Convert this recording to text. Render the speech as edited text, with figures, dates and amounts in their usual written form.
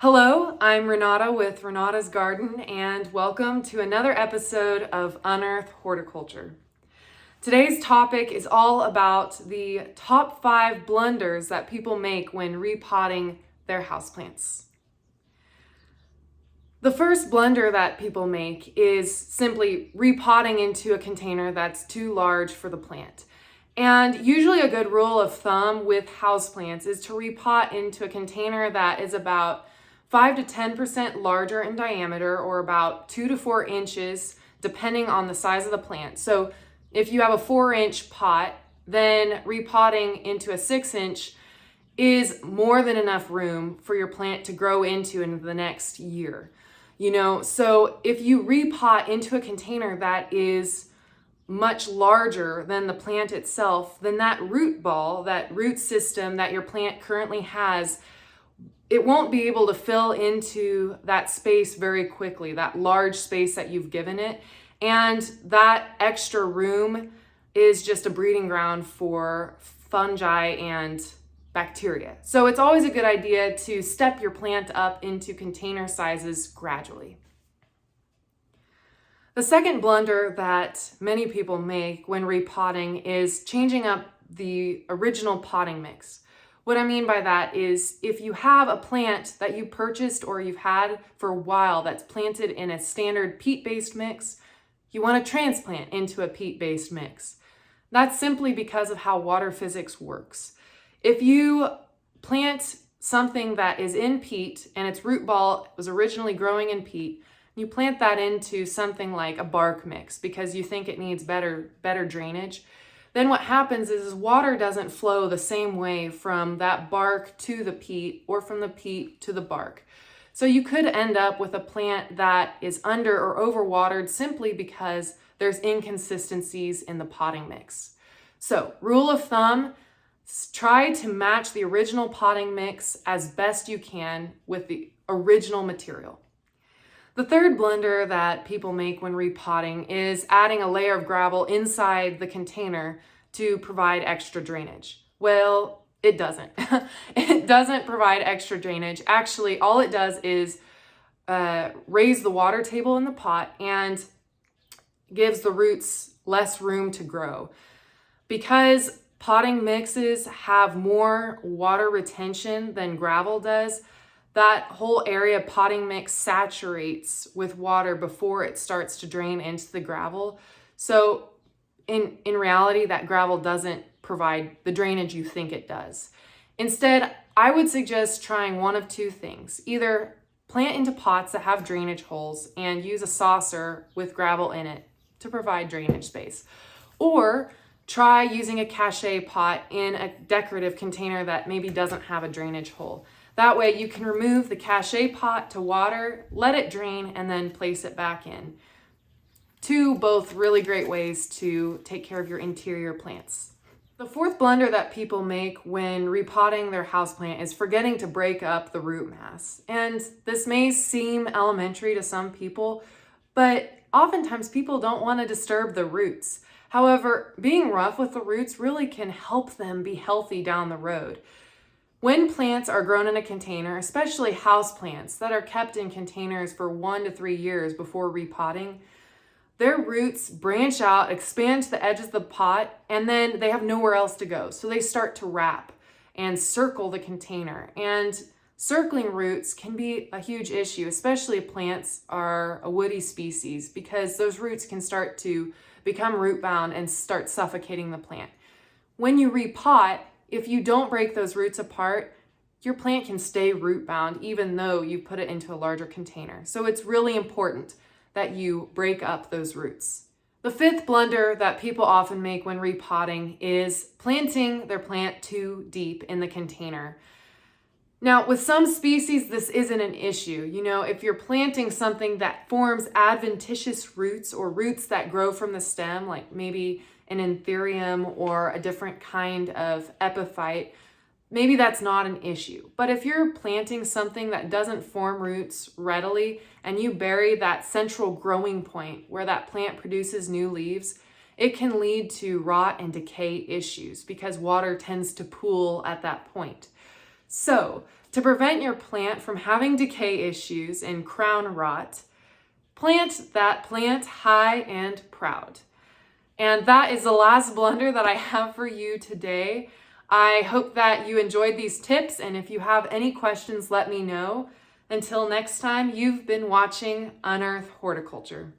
Hello, I'm Renata with Renata's Garden, and welcome to another episode of Unearth Horticulture. Today's topic is all about the top 5 blunders that people make when repotting their houseplants. The first blunder that people make is simply repotting into a container that's too large for the plant. And usually a good rule of thumb with houseplants is to repot into a container that is about 5 to 10% larger in diameter, or about 2 to 4 inches, depending on the size of the plant. So if you have a 4-inch pot, then repotting into a 6-inch is more than enough room for your plant to grow into in the next year. So if you repot into a container that is much larger than the plant itself, then that root ball, that root system that your plant currently has, it won't be able to fill into that space very quickly, that large space that you've given it. And that extra room is just a breeding ground for fungi and bacteria. So it's always a good idea to step your plant up into container sizes gradually. The second blunder that many people make when repotting is changing up the original potting mix. What I mean by that is if you have a plant that you purchased or you've had for a while that's planted in a standard peat-based mix, you want to transplant into a peat-based mix. That's simply because of how water physics works. If you plant something that is in peat and its root ball was originally growing in peat, you plant that into something like a bark mix because you think it needs better drainage, then what happens is water doesn't flow the same way from that bark to the peat or from the peat to the bark. So you could end up with a plant that is under or overwatered simply because there's inconsistencies in the potting mix. So rule of thumb, try to match the original potting mix as best you can with the original material. The third blunder that people make when repotting is adding a layer of gravel inside the container to provide extra drainage. Well, it doesn't. It doesn't provide extra drainage. Actually, all it does is raise the water table in the pot and gives the roots less room to grow. Because potting mixes have more water retention than gravel does, that whole area potting mix saturates with water before it starts to drain into the gravel. So in reality, that gravel doesn't provide the drainage you think it does. Instead, I would suggest trying one of two things. Either plant into pots that have drainage holes and use a saucer with gravel in it to provide drainage space. Or try using a cachet pot in a decorative container that maybe doesn't have a drainage hole. That way you can remove the cachet pot to water, let it drain, and then place it back in. Two both really great ways to take care of your interior plants. The fourth blunder that people make when repotting their houseplant is forgetting to break up the root mass. And this may seem elementary to some people, but oftentimes people don't want to disturb the roots. However, being rough with the roots really can help them be healthy down the road. When plants are grown in a container, especially houseplants that are kept in containers for 1 to 3 years before repotting, their roots branch out, expand to the edges of the pot, and then they have nowhere else to go. So they start to wrap and circle the container. And circling roots can be a huge issue, especially if plants are a woody species, because those roots can start to become root bound and start suffocating the plant. When you repot, if you don't break those roots apart, your plant can stay root bound even though you put it into a larger container. So it's really important that you break up those roots. The fifth blunder that people often make when repotting is planting their plant too deep in the container. Now, with some species, this isn't an issue. If you're planting something that forms adventitious roots or roots that grow from the stem, like maybe an anthurium or a different kind of epiphyte, maybe that's not an issue. But if you're planting something that doesn't form roots readily and you bury that central growing point where that plant produces new leaves, it can lead to rot and decay issues because water tends to pool at that point. So, to prevent your plant from having decay issues and crown rot, plant that plant high and proud. And that is the last blunder that I have for you today. I hope that you enjoyed these tips, and if you have any questions, let me know. Until next time, you've been watching Unearth Horticulture.